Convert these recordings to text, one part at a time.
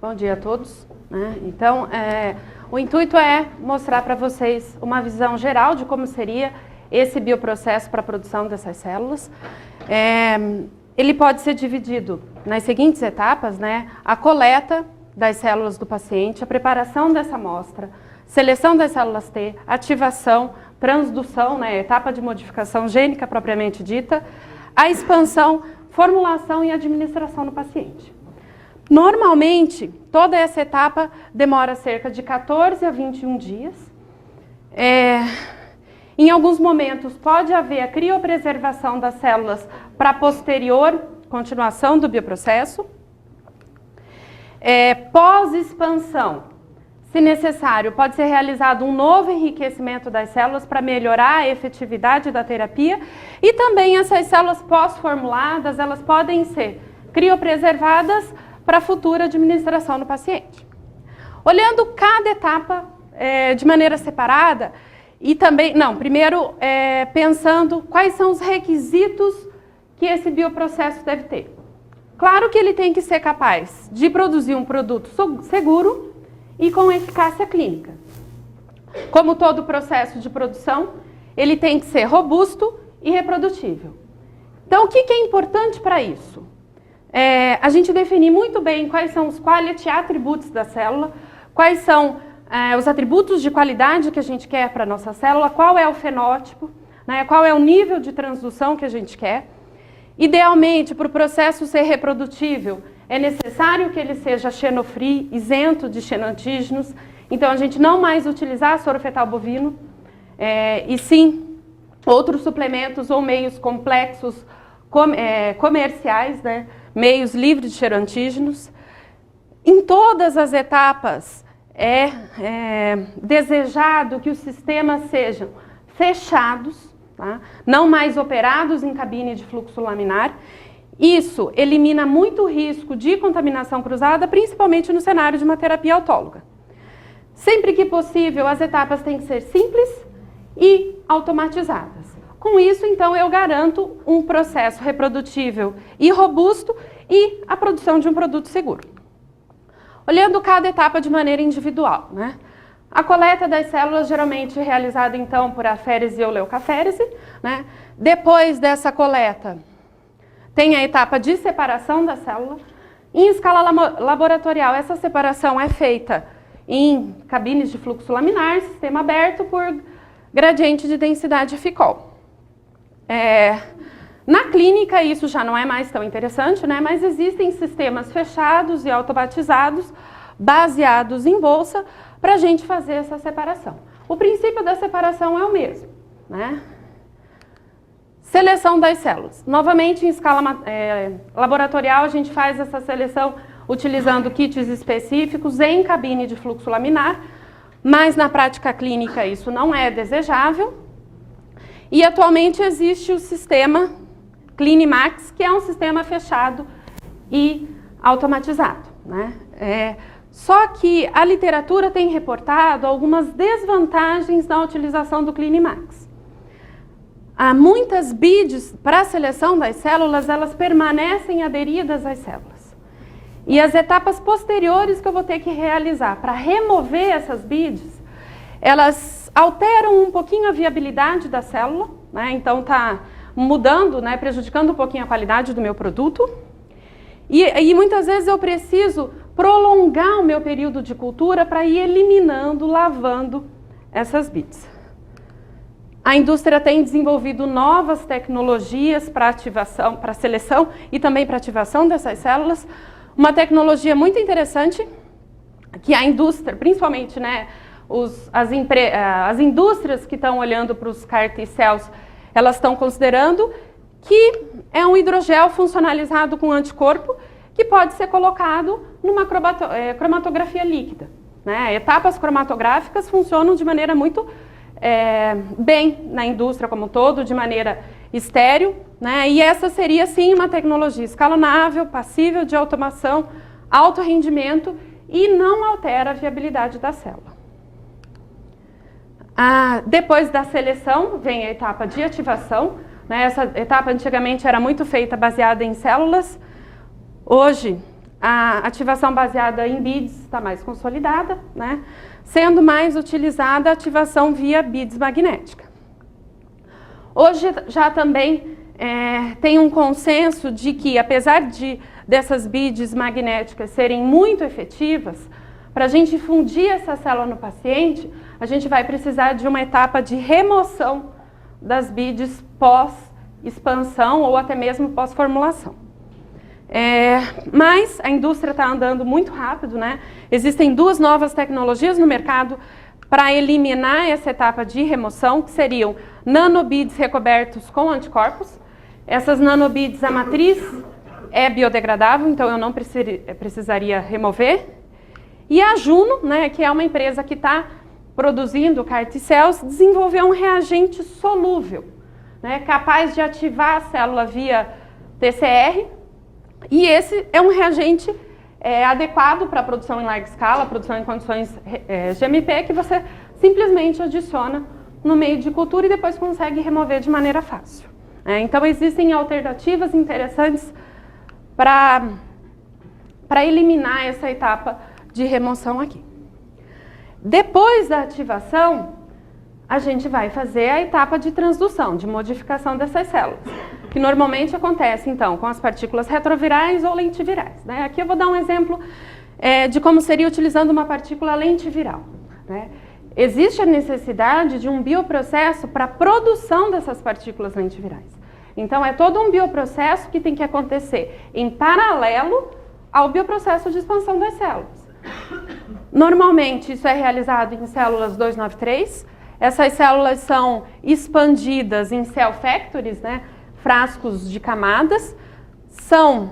Bom dia a todos. Então, o intuito é mostrar para vocês uma visão geral de como seria esse bioprocesso para a produção dessas células. Ele pode ser dividido nas seguintes etapas, a coleta das células do paciente, a preparação dessa amostra, seleção das células T, ativação, transdução, etapa de modificação gênica propriamente dita, a expansão, formulação e administração no paciente. Normalmente, toda essa etapa demora cerca de 14 a 21 dias. Em alguns momentos, pode haver a criopreservação das células para posterior continuação do bioprocesso. Pós-expansão, se necessário, pode ser realizado um novo enriquecimento das células para melhorar a efetividade da terapia. E também essas células pós-formuladas, elas podem ser criopreservadas para futura administração no paciente. Olhando cada etapa de maneira separada, e também, primeiro pensando quais são os requisitos que esse bioprocesso deve ter. Claro que ele tem que ser capaz de produzir um produto seguro e com eficácia clínica. Como todo processo de produção, ele tem que ser robusto e reprodutível. Então, o que é importante para isso? A gente definir muito bem quais são os quality attributes da célula, quais são os atributos de qualidade que a gente quer para a nossa célula, qual é o fenótipo, qual é o nível de transdução que a gente quer. Idealmente, para o processo ser reprodutível, é necessário que ele seja xenofree, isento de xenantígenos. Então, a gente não mais utilizar soro fetal bovino, e sim outros suplementos ou meios complexos comerciais, meios livres de xerantígenos. Em todas as etapas é desejado que os sistemas sejam fechados, não mais operados em cabine de fluxo laminar. Isso elimina muito o risco de contaminação cruzada, principalmente no cenário de uma terapia autóloga. Sempre que possível, as etapas têm que ser simples e automatizadas. Com isso, então, eu garanto um processo reprodutível e robusto e a produção de um produto seguro. Olhando cada etapa de maneira individual, A coleta das células geralmente é realizada, então, por aférese ou leucaférese, Depois dessa coleta, tem a etapa de separação da célula. Em escala laboratorial, essa separação é feita em cabines de fluxo laminar, sistema aberto, por gradiente de densidade Ficol. Na clínica, isso já não é mais tão interessante, mas existem sistemas fechados e automatizados, baseados em bolsa, para a gente fazer essa separação. O princípio da separação é o mesmo, Seleção das células. Novamente, em escala laboratorial, a gente faz essa seleção utilizando kits específicos em cabine de fluxo laminar, mas na prática clínica isso não é desejável. E atualmente existe o sistema Clinimax, que é um sistema fechado e automatizado, Só que a literatura tem reportado algumas desvantagens na utilização do Clinimax. Há muitas BIDs para a seleção das células, elas permanecem aderidas às células. E as etapas posteriores que eu vou ter que realizar para remover essas BIDs, elas alteram um pouquinho a viabilidade da célula, Então está mudando, prejudicando um pouquinho a qualidade do meu produto. E muitas vezes eu preciso prolongar o meu período de cultura para ir eliminando, lavando essas BIDs. A indústria tem desenvolvido novas tecnologias para ativação, para seleção e também para ativação dessas células. Uma tecnologia muito interessante que a indústria, principalmente as indústrias que estão olhando para os CAR T-cells, elas estão considerando que é um hidrogel funcionalizado com anticorpo que pode ser colocado numa cromatografia líquida. Etapas cromatográficas funcionam de maneira muito bem na indústria como um todo, de maneira estéril, E essa seria, sim, uma tecnologia escalonável, passível de automação, alto rendimento e não altera a viabilidade da célula. Depois da seleção, vem a etapa de ativação. Essa etapa antigamente era muito feita baseada em células. Hoje, a ativação baseada em BIDs está mais consolidada, né? Sendo mais utilizada a ativação via BIDs magnética. Hoje já também tem um consenso de que, apesar dessas BIDs magnéticas serem muito efetivas, para a gente fundir essa célula no paciente, a gente vai precisar de uma etapa de remoção das BIDs pós-expansão ou até mesmo pós-formulação. Mas a indústria está andando muito rápido, né? Existem 2 novas tecnologias no mercado para eliminar essa etapa de remoção, que seriam nanobeads recobertos com anticorpos. Essas nanobeads, a matriz é biodegradável, então eu não precisaria remover. E a Juno, né, que é uma empresa que está produzindo CAR-T-cells, desenvolveu um reagente solúvel, né, capaz de ativar a célula via TCR. E esse é um reagente adequado para a produção em larga escala, produção em condições GMP, que você simplesmente adiciona no meio de cultura e depois consegue remover de maneira fácil. Então existem alternativas interessantes para eliminar essa etapa de remoção aqui. Depois da ativação, a gente vai fazer a etapa de transdução, de modificação dessas células, que normalmente acontece, então, com as partículas retrovirais ou lentivirais, né? Aqui eu vou dar um exemplo de como seria utilizando uma partícula lentiviral, né? Existe a necessidade de um bioprocesso para a produção dessas partículas lentivirais. Então, é todo um bioprocesso que tem que acontecer em paralelo ao bioprocesso de expansão das células. Normalmente, isso é realizado em células 293. Essas células são expandidas em cell factories, né, frascos de camadas. São,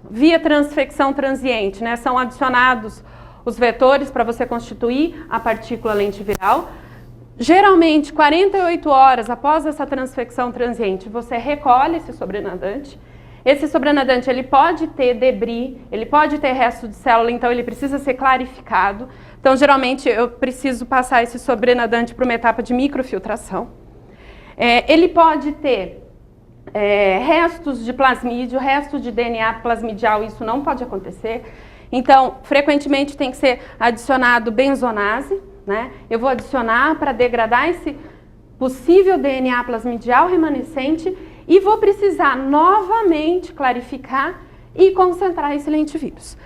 via transfecção transiente, né, são adicionados os vetores para você constituir a partícula lentiviral. Geralmente, 48 horas após essa transfecção transiente, você recolhe esse sobrenadante. Esse sobrenadante, ele pode ter debris, ele pode ter resto de célula, então ele precisa ser clarificado. Então, geralmente, eu preciso passar esse sobrenadante para uma etapa de microfiltração. Ele pode ter restos de plasmídio, resto de DNA plasmidial, isso não pode acontecer. Então, frequentemente tem que ser adicionado benzonase, né? Eu vou adicionar para degradar esse possível DNA plasmidial remanescente e vou precisar novamente clarificar e concentrar esse lentivírus.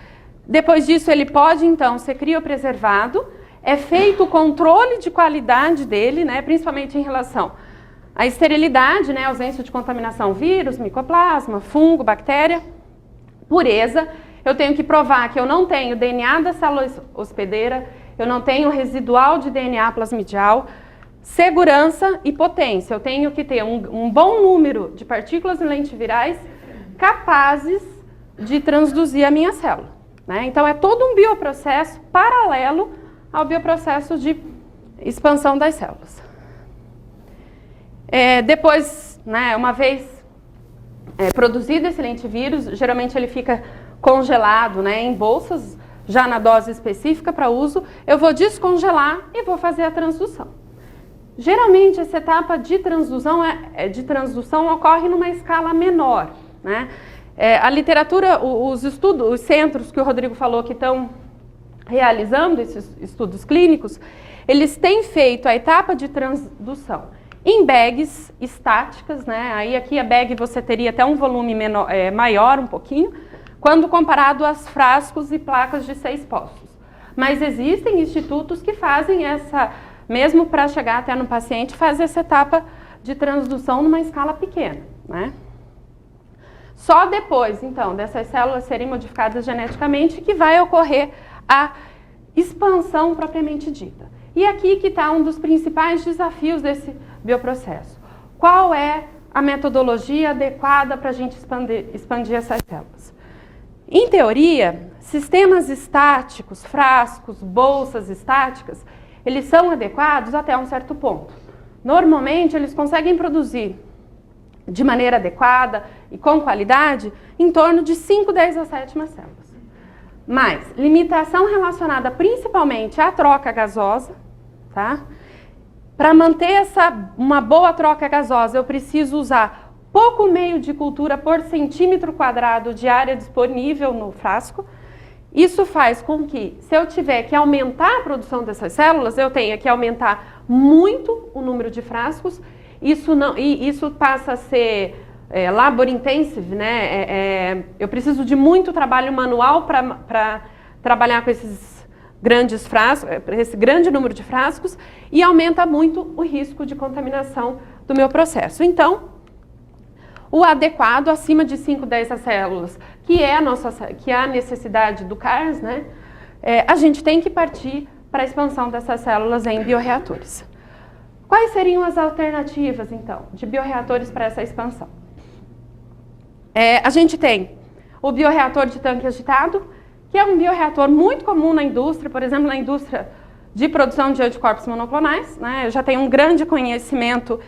Depois disso, ele pode, então, ser criopreservado, é feito o controle de qualidade dele, né, principalmente em relação à esterilidade, né, ausência de contaminação, vírus, micoplasma, fungo, bactéria, pureza. Eu tenho que provar que eu não tenho DNA da célula hospedeira, eu não tenho residual de DNA plasmidial, segurança e potência. Eu tenho que ter um bom número de partículas lentivirais capazes de transduzir a minha célula, né? Então, é todo um bioprocesso paralelo ao bioprocesso de expansão das células. Depois, né, uma vez produzido esse lentivírus, geralmente ele fica congelado, né, em bolsas, já na dose específica para uso. Eu vou descongelar e vou fazer a transdução. Geralmente, essa etapa de transdução ocorre numa escala menor, né? A literatura, os estudos, os centros que o Rodrigo falou que estão realizando esses estudos clínicos, eles têm feito a etapa de transdução em bags estáticas, né? Aí aqui a bag você teria até um volume menor, maior um pouquinho, quando comparado aos frascos e placas de 6 postos. Mas existem institutos que fazem essa, mesmo para chegar até no paciente, faz essa etapa de transdução numa escala pequena, né? Só depois, então, dessas células serem modificadas geneticamente que vai ocorrer a expansão propriamente dita. E aqui que está um dos principais desafios desse bioprocesso. Qual é a metodologia adequada para a gente expandir essas células? Em teoria, sistemas estáticos, frascos, bolsas estáticas, eles são adequados até um certo ponto. Normalmente, eles conseguem produzir de maneira adequada e com qualidade em torno de 5/10 células. Mas limitação relacionada principalmente à troca gasosa, tá? Para manter uma boa troca gasosa, eu preciso usar pouco meio de cultura por centímetro quadrado de área disponível no frasco. Isso faz com que, se eu tiver que aumentar a produção dessas células, eu tenha que aumentar muito o número de frascos. Isso passa a ser labor intensive, né? Eu preciso de muito trabalho manual para trabalhar com esses grandes frascos, esse grande número de frascos, e aumenta muito o risco de contaminação do meu processo. Então, o adequado, acima de 5, 10 células, que é a necessidade do CARS, né? A gente tem que partir para a expansão dessas células em bioreatores. Quais seriam as alternativas, então, de bioreatores para essa expansão? A gente tem o bioreator de tanque agitado, que é um bioreator muito comum na indústria, por exemplo, na indústria de produção de anticorpos monoclonais, né? Eu já tenho um grande conhecimento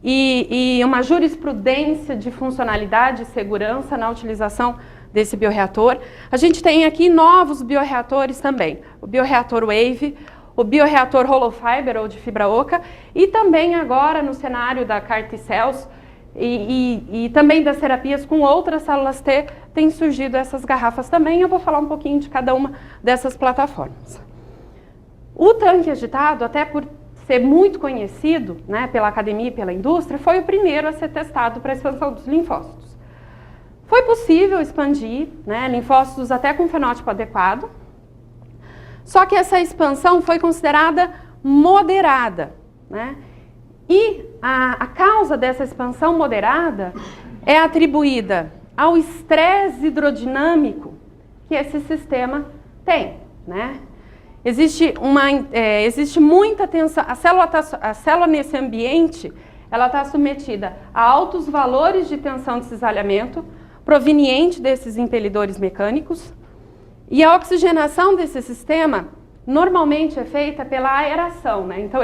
e uma jurisprudência de funcionalidade e segurança na utilização desse bioreator. A gente tem aqui novos bioreatores também, o bioreator Wave, o bioreator Hollow Fiber ou de fibra oca, e também agora no cenário da CAR T-cells e também das terapias com outras células T, tem surgido essas garrafas também. Eu vou falar um pouquinho de cada uma dessas plataformas. O tanque agitado, até por ser muito conhecido, né, pela academia e pela indústria, foi o primeiro a ser testado para a expansão dos linfócitos. Foi possível expandir, né, linfócitos até com fenótipo adequado, só que essa expansão foi considerada moderada, né? E a causa dessa expansão moderada é atribuída ao estresse hidrodinâmico que esse sistema tem, né? Existe muita tensão, a célula nesse ambiente, ela está submetida a altos valores de tensão de cisalhamento proveniente desses impelidores mecânicos, e a oxigenação desse sistema normalmente é feita pela aeração, né? Então,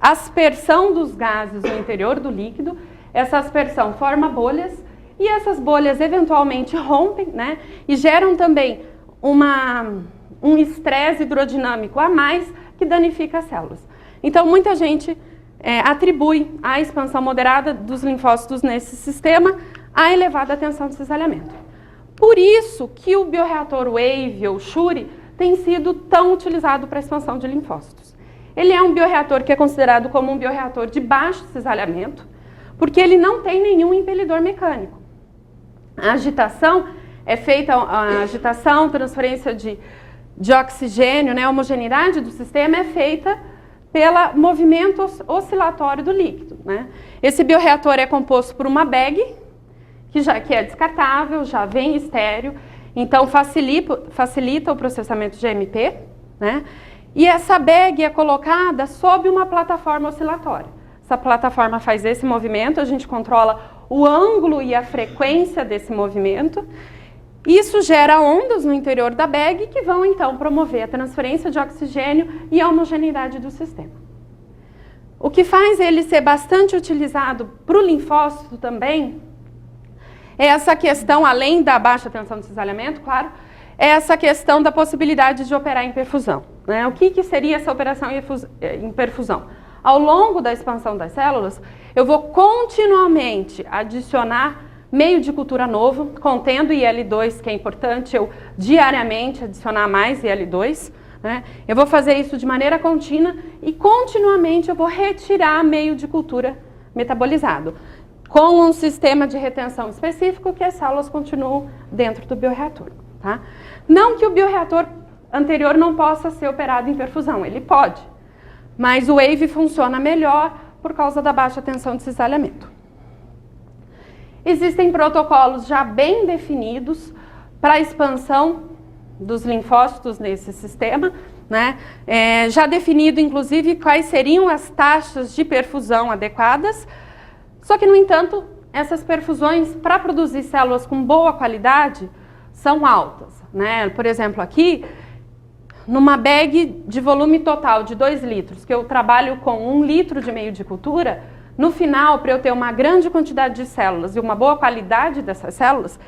aspersão dos gases no interior do líquido, essa aspersão forma bolhas, e essas bolhas eventualmente rompem, né? E geram também um estresse hidrodinâmico a mais que danifica as células. Então, muita gente atribui a expansão moderada dos linfócitos nesse sistema à elevada tensão de cisalhamento. Por isso que o bioreator Wave ou Shuri tem sido tão utilizado para a expansão de linfócitos. Ele é um bioreator que é considerado como um bioreator de baixo cisalhamento, porque ele não tem nenhum impelidor mecânico. A agitação é feita, transferência de oxigênio, né, a homogeneidade do sistema é feita pelo movimento oscilatório do líquido, né? Esse bioreator é composto por uma bag, que é descartável, já vem estéreo, então facilita o processamento de GMP, né? E essa bag é colocada sob uma plataforma oscilatória. Essa plataforma faz esse movimento, a gente controla o ângulo e a frequência desse movimento. Isso gera ondas no interior da bag que vão então promover a transferência de oxigênio e a homogeneidade do sistema. O que faz ele ser bastante utilizado para o linfócito também é essa questão, além da baixa tensão de cisalhamento, claro, é essa questão da possibilidade de operar em perfusão, né? O que seria essa operação em perfusão? Ao longo da expansão das células, eu vou continuamente adicionar meio de cultura novo, contendo IL-2, que é importante eu diariamente adicionar mais IL-2, né? Eu vou fazer isso de maneira contínua e continuamente eu vou retirar meio de cultura metabolizado, com um sistema de retenção específico que as células continuam dentro do bioreator, tá? Não que o bioreator anterior não possa ser operado em perfusão, ele pode, mas o Wave funciona melhor por causa da baixa tensão de cisalhamento. Existem protocolos já bem definidos para a expansão dos linfócitos nesse sistema, né? Já definido, inclusive, quais seriam as taxas de perfusão adequadas. Só que, no entanto, essas perfusões, para produzir células com boa qualidade, são altas, né? Por exemplo, aqui, numa bag de volume total de 2 litros, que eu trabalho com 1 litro de meio de cultura, no final, para eu ter uma grande quantidade de células e uma boa qualidade dessas células,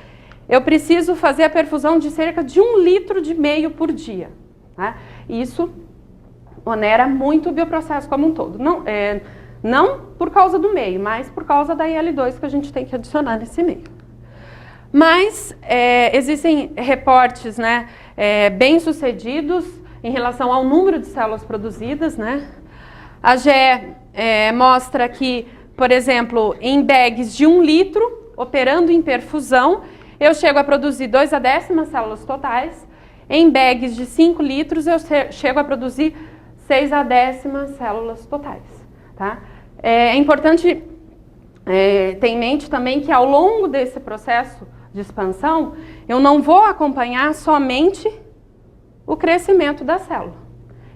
eu preciso fazer a perfusão de cerca de 1 litro de meio por dia, né? Isso onera muito o bioprocesso como um todo. Não por causa do meio, mas por causa da IL-2 que a gente tem que adicionar nesse meio. Mas existem reportes, né, bem-sucedidos em relação ao número de células produzidas, né? A GE mostra que, por exemplo, em bags de 1 litro, operando em perfusão, eu chego a produzir 2/10 células totais. Em bags de 5 litros, eu chego a produzir 6/10 células totais. Tá? É importante ter em mente também que ao longo desse processo de expansão, eu não vou acompanhar somente o crescimento da célula.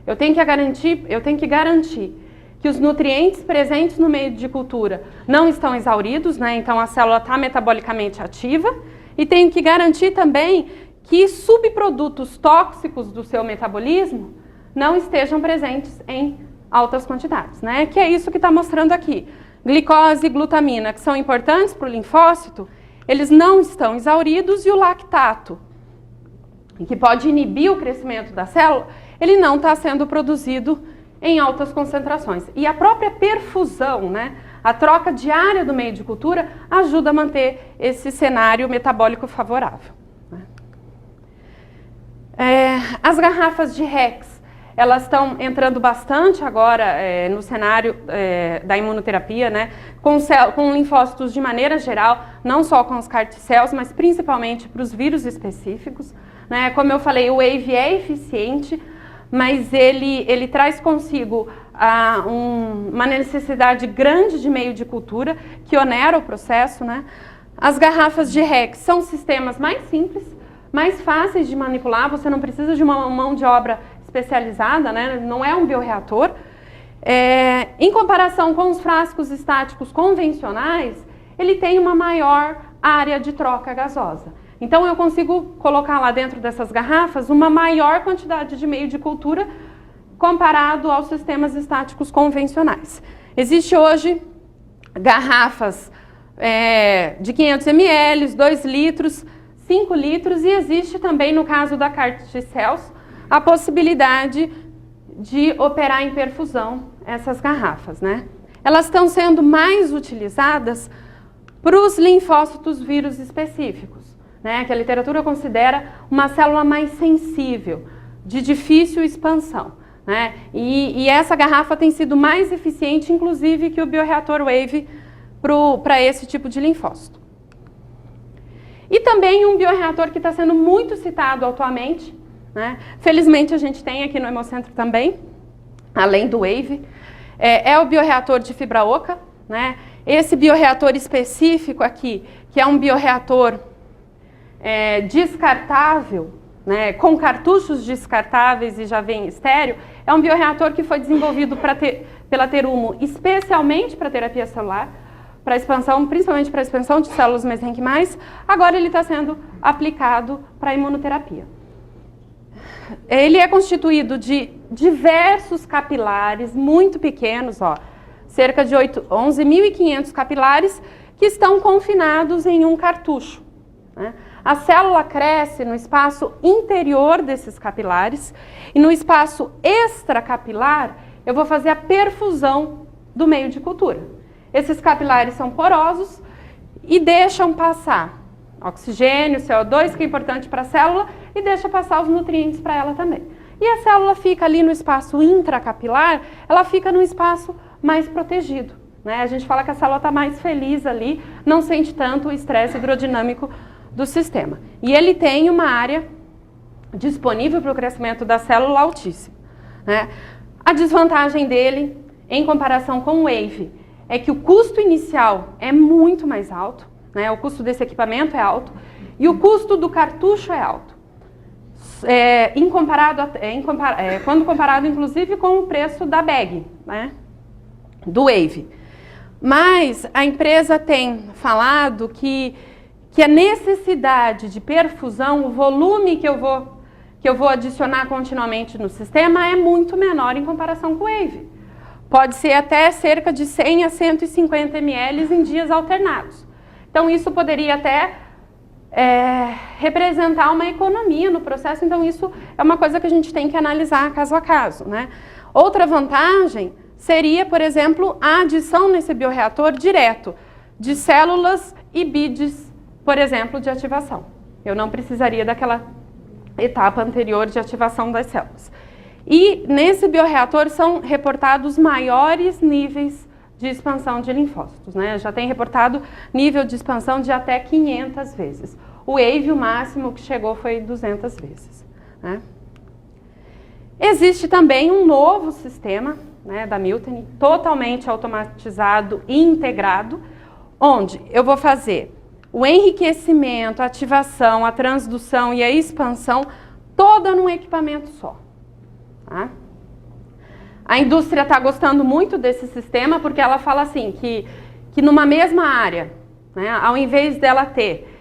Eu tenho que garantir que os nutrientes presentes no meio de cultura não estão exauridos, né? Então a célula está metabolicamente ativa, e tenho que garantir também que subprodutos tóxicos do seu metabolismo não estejam presentes em altas quantidades, né? Que é isso que está mostrando aqui. Glicose e glutamina, que são importantes para o linfócito, eles não estão exauridos, e o lactato, que pode inibir o crescimento da célula, ele não está sendo produzido em altas concentrações. E a própria perfusão, né, a troca diária do meio de cultura, ajuda a manter esse cenário metabólico favorável. As garrafas de Rex, elas estão entrando bastante agora no cenário da imunoterapia, né, com linfócitos de maneira geral, não só com os CAR T-cells, mas principalmente para os vírus específicos. Né? Como eu falei, o WAVE é eficiente, mas ele traz consigo uma necessidade grande de meio de cultura, que onera o processo. Né? As garrafas de Rex são sistemas mais simples, mais fáceis de manipular, você não precisa de uma mão de obra especializada, né? Não é um bioreator. Em comparação com os frascos estáticos convencionais, ele tem uma maior área de troca gasosa. Então eu consigo colocar lá dentro dessas garrafas uma maior quantidade de meio de cultura comparado aos sistemas estáticos convencionais. Existe hoje garrafas de 500 ml, 2 litros, 5 litros, e existe também, no caso da CAR T-cells, a possibilidade de operar em perfusão essas garrafas, né? Elas estão sendo mais utilizadas para os linfócitos vírus específicos, né? Que a literatura considera uma célula mais sensível, de difícil expansão, né? E essa garrafa tem sido mais eficiente, inclusive, que o bioreator WAVE para esse tipo de linfócito. E também um bioreator que está sendo muito citado atualmente, né? Felizmente a gente tem aqui no Hemocentro também, além do WAVE, é o bioreator de fibra oca, né? Esse bioreator específico aqui, que é um bioreator descartável, né? Com cartuchos descartáveis e já vem estéreo, é um bioreator que foi desenvolvido pela Terumo especialmente para terapia celular, para expansão, principalmente para a expansão de células mesenquimais. Agora ele está sendo aplicado para a imunoterapia. Ele é constituído de diversos capilares muito pequenos, cerca de 11.500 capilares, que estão confinados em um cartucho. Né? A célula cresce no espaço interior desses capilares, e no espaço extracapilar eu vou fazer a perfusão do meio de cultura. Esses capilares são porosos e deixam passar oxigênio, CO2, que é importante para a célula, e deixa passar os nutrientes para ela também. E a célula fica ali no espaço intracapilar, ela fica num espaço mais protegido. Né? A gente fala que a célula está mais feliz ali, não sente tanto o estresse hidrodinâmico do sistema. E ele tem uma área disponível para o crescimento da célula altíssima. Né? A desvantagem dele, em comparação com o WAVE, é que o custo inicial é muito mais alto, né? O custo desse equipamento é alto, e o custo do cartucho é alto. Quando comparado, inclusive, com o preço da bag, né? Do WAVE. Mas a empresa tem falado que a necessidade de perfusão, o volume que eu vou adicionar continuamente no sistema é muito menor em comparação com o WAVE. Pode ser até cerca de 100 a 150 ml em dias alternados. Então isso poderia até representar uma economia no processo, então isso é uma coisa que a gente tem que analisar caso a caso. Né? Outra vantagem seria, por exemplo, a adição nesse bioreator direto de células e BIDs por exemplo, de ativação. Eu não precisaria daquela etapa anterior de ativação das células. E nesse bioreator são reportados maiores níveis de expansão de linfócitos, né? Já tem reportado nível de expansão de até 500 vezes. O wave, o máximo que chegou foi 200 vezes, né? Existe também um novo sistema, né, da Milteney, totalmente automatizado e integrado, onde eu vou fazer o enriquecimento, a ativação, a transdução e a expansão toda num equipamento só, tá? A indústria está gostando muito desse sistema porque ela fala assim, que numa mesma área, né, ao invés dela ter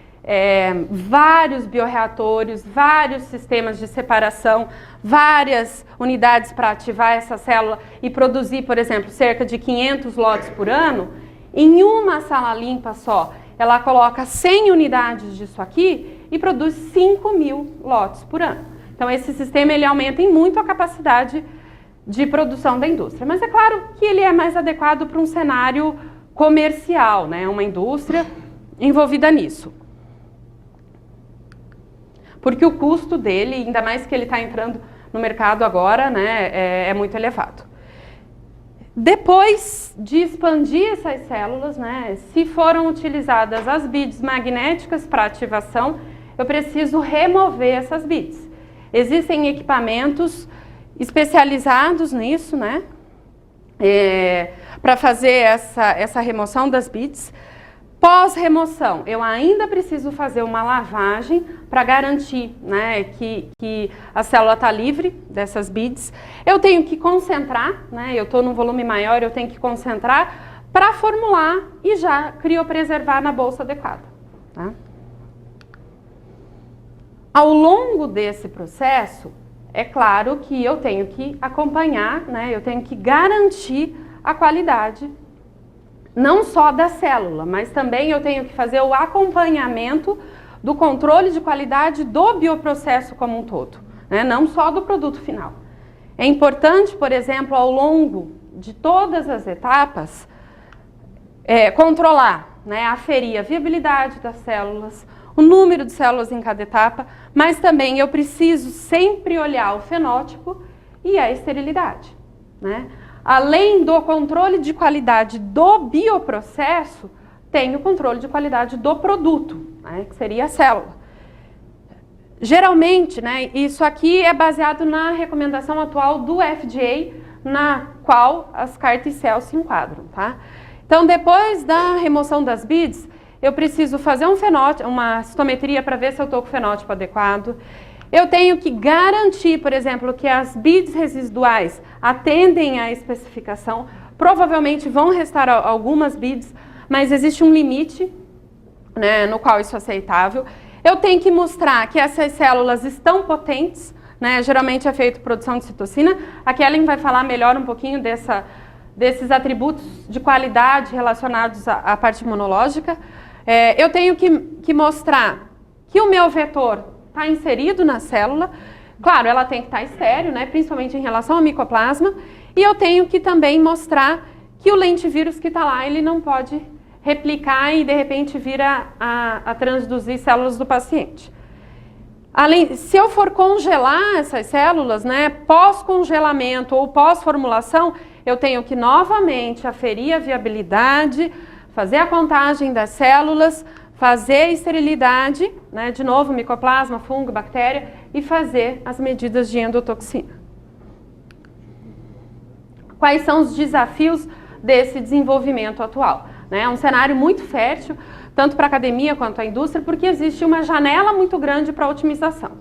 vários bioreatores, vários sistemas de separação, várias unidades para ativar essa célula e produzir, por exemplo, cerca de 500 lotes por ano, em uma sala limpa só, ela coloca 100 unidades disso aqui e produz 5.000 lotes por ano. Então esse sistema ele aumenta em muito a capacidade de produção da indústria. Mas é claro que ele é mais adequado para um cenário comercial, né? Uma indústria envolvida nisso. Porque o custo dele, ainda mais que ele está entrando no mercado agora, né, é muito elevado. Depois de expandir essas células, né, se foram utilizadas as beads magnéticas para ativação, eu preciso remover essas beads. Existem equipamentos especializados nisso, né, para fazer essa remoção das beads. Pós-remoção, eu ainda preciso fazer uma lavagem para garantir, né, que a célula está livre dessas beads. Eu tenho que concentrar, né, eu estou num volume maior, eu tenho que concentrar para formular e já criopreservar na bolsa adequada, tá? Ao longo desse processo, é claro que eu tenho que acompanhar, né, eu tenho que garantir a qualidade não só da célula, mas também eu tenho que fazer o acompanhamento do controle de qualidade do bioprocesso como um todo, né? Não só do produto final. É importante, por exemplo, ao longo de todas as etapas, controlar, né, aferir a viabilidade das células, o número de células em cada etapa, mas também eu preciso sempre olhar o fenótipo e a esterilidade, né? Além do controle de qualidade do bioprocesso, tem o controle de qualidade do produto, né, que seria a célula. Geralmente, né, isso aqui é baseado na recomendação atual do FDA, na qual as CAR-T-cells se enquadram, tá? Então, depois da remoção das beads, eu preciso fazer uma citometria para ver se eu estou com o fenótipo adequado. Eu tenho que garantir, por exemplo, que as beads residuais atendem à especificação. Provavelmente vão restar algumas beads, mas existe um limite, né, no qual isso é aceitável. Eu tenho que mostrar que essas células estão potentes, né, geralmente é feito produção de citocina. A Kellen vai falar melhor um pouquinho desses atributos de qualidade relacionados à parte imunológica. Eu tenho que mostrar que o meu vetor está inserido na célula. Claro, ela tem que estar estéril, né, principalmente em relação ao micoplasma. E eu tenho que também mostrar que o lentivírus que está lá, ele não pode replicar e de repente vir a transduzir células do paciente. Se eu for congelar essas células, né, pós-congelamento ou pós-formulação, eu tenho que novamente aferir a viabilidade, fazer a contagem das células, fazer a esterilidade, né, de novo, micoplasma, fungo, bactéria, e fazer as medidas de endotoxina. Quais são os desafios desse desenvolvimento atual? É um cenário muito fértil, tanto para a academia quanto a indústria, porque existe uma janela muito grande para otimização.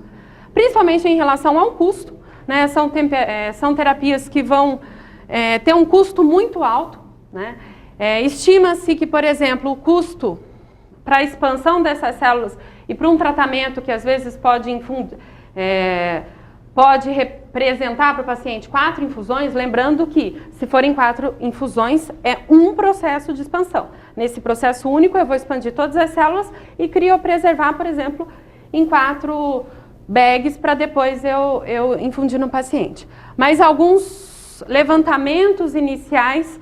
Principalmente em relação ao custo, né, são terapias que vão ter um custo muito alto, né? Estima-se que, por exemplo, o custo para a expansão dessas células e para um tratamento que às vezes pode representar para o paciente 4 infusões, lembrando que se forem 4 infusões é um processo de expansão. Nesse processo único eu vou expandir todas as células e criopreservar, por exemplo, em 4 bags para depois eu infundir no paciente. Mas alguns levantamentos iniciais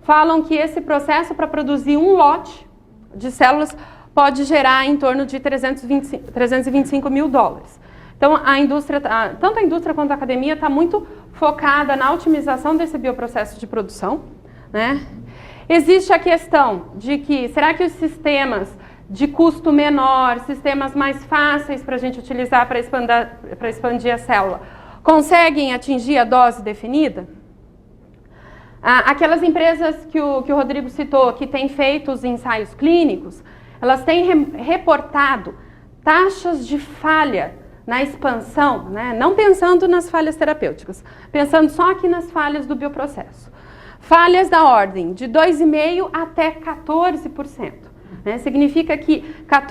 falam que esse processo para produzir um lote de células pode gerar em torno de 325 mil dólares. Então, tanto a indústria quanto a academia está muito focada na otimização desse bioprocesso de produção, né? Existe a questão de que, será que os sistemas de custo menor, sistemas mais fáceis para a gente utilizar para expandir a célula, conseguem atingir a dose definida? Aquelas empresas que o Rodrigo citou, que têm feito os ensaios clínicos, elas têm reportado taxas de falha na expansão, né? Não pensando nas falhas terapêuticas, pensando só aqui nas falhas do bioprocesso. Falhas da ordem de 2,5% até 14%. Né? Significa que,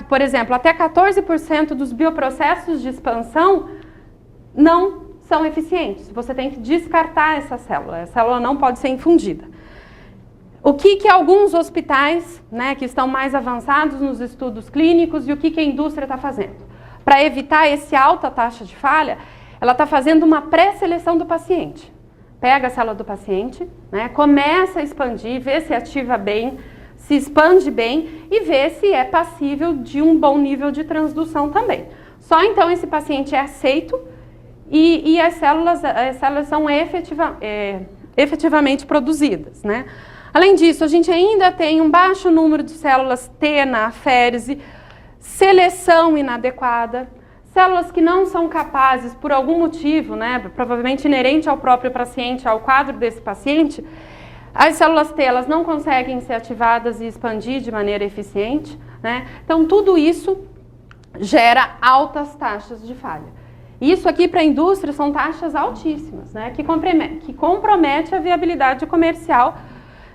por exemplo, até 14% dos bioprocessos de expansão não são eficientes. Você tem que descartar essa célula. A célula não pode ser infundida. O que alguns hospitais, né, que estão mais avançados nos estudos clínicos e o que a indústria está fazendo? Para evitar essa alta taxa de falha, ela está fazendo uma pré-seleção do paciente. Pega a célula do paciente, né, começa a expandir, vê se ativa bem, se expande bem e vê se é passível de um bom nível de transdução também. Só então esse paciente é aceito e as células são efetivamente produzidas, né? Além disso, a gente ainda tem um baixo número de células T na aférese, seleção inadequada, células que não são capazes, por algum motivo, né, provavelmente inerente ao próprio paciente, ao quadro desse paciente, as células T elas não conseguem ser ativadas e expandir de maneira eficiente, né? Então, tudo isso gera altas taxas de falha. Isso aqui para a indústria são taxas altíssimas, né, que compromete a viabilidade comercial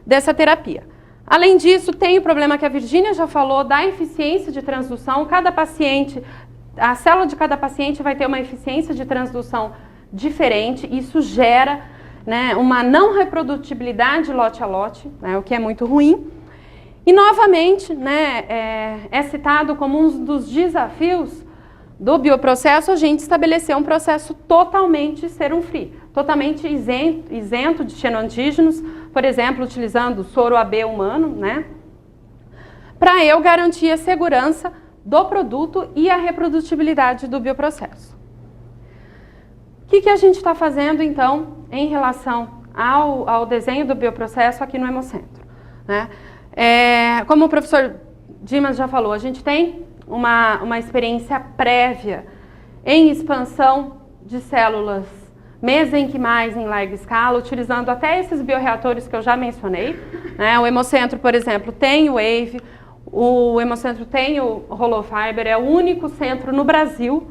dessa terapia. Além disso, tem o problema que a Virgínia já falou da eficiência de transdução. Cada paciente, a célula de cada paciente vai ter uma eficiência de transdução diferente. Isso gera, né, uma não reprodutibilidade lote a lote, né, o que é muito ruim. E novamente, né, é citado como um dos desafios do bioprocesso a gente estabelecer um processo totalmente serum-free, totalmente isento de xenoantígenos, por exemplo, utilizando o soro AB humano, né, para eu garantir a segurança do produto e a reprodutibilidade do bioprocesso. O que a gente está fazendo, então, em relação ao desenho do bioprocesso aqui no Hemocentro, né? Como o professor Dimas já falou, a gente tem uma experiência prévia em expansão de células mesenquimais em larga escala, utilizando até esses bioreatores que eu já mencionei, né? O Hemocentro, por exemplo, tem o WAVE, o Hemocentro tem o Hollow Fiber, é o único centro no Brasil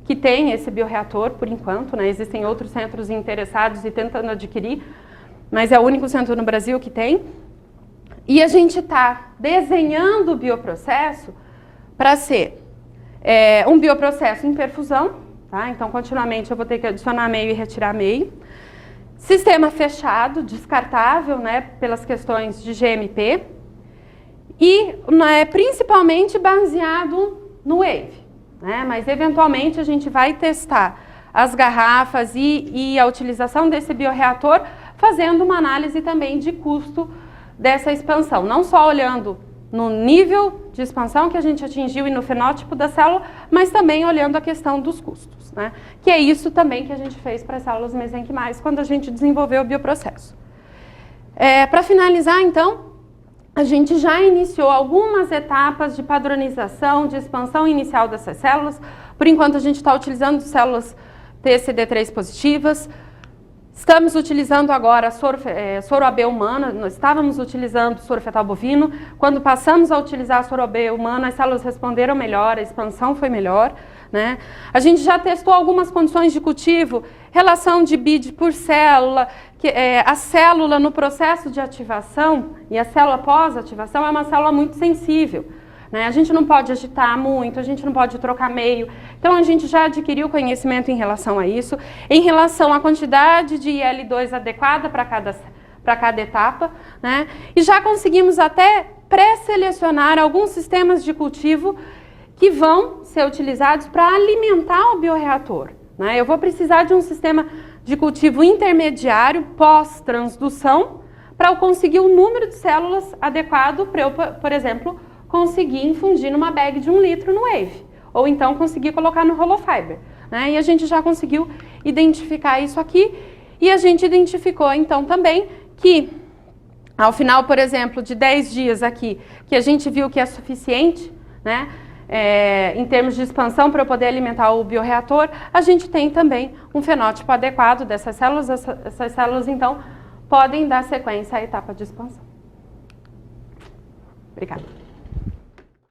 que tem esse bioreator, por enquanto, né? Existem outros centros interessados e tentando adquirir, mas é o único centro no Brasil que tem. E a gente está desenhando o bioprocesso para ser um bioprocesso em perfusão, tá? Então, continuamente eu vou ter que adicionar meio e retirar meio. Sistema fechado, descartável, né, pelas questões de GMP. E principalmente baseado no WAVE, né? Mas eventualmente a gente vai testar as garrafas e a utilização desse bioreator, fazendo uma análise também de custo dessa expansão, não só olhando no nível de expansão que a gente atingiu e no fenótipo da célula, mas também olhando a questão dos custos, né? Que é isso também que a gente fez para as células mesenquimais quando a gente desenvolveu o bioprocesso. Para finalizar, então, a gente já iniciou algumas etapas de padronização, de expansão inicial dessas células. Por enquanto, a gente está utilizando células TCD3 positivas. Estamos utilizando agora soro AB humano, nós estávamos utilizando soro fetal bovino. Quando passamos a utilizar soro AB humano, as células responderam melhor, a expansão foi melhor, né? A gente já testou algumas condições de cultivo, relação de BID por célula, a célula no processo de ativação e a célula pós-ativação é uma célula muito sensível, né? A gente não pode agitar muito, a gente não pode trocar meio. Então, a gente já adquiriu conhecimento em relação a isso, em relação à quantidade de IL2 adequada para cada etapa, né? E já conseguimos até pré-selecionar alguns sistemas de cultivo que vão ser utilizados para alimentar o bioreator, né? Eu vou precisar de um sistema de cultivo intermediário pós-transdução para eu conseguir o número de células adequado para eu, por exemplo, conseguir infundir numa bag de 1 litro no Wave, ou então conseguir colocar no Hollow Fiber, né? E a gente já conseguiu identificar isso aqui, e a gente identificou então também que ao final, por exemplo, de 10 dias aqui, que a gente viu que é suficiente, né, em termos de expansão para eu poder alimentar o bioreator, a gente tem também um fenótipo adequado dessas células. Essas células, então, podem dar sequência à etapa de expansão. Obrigada.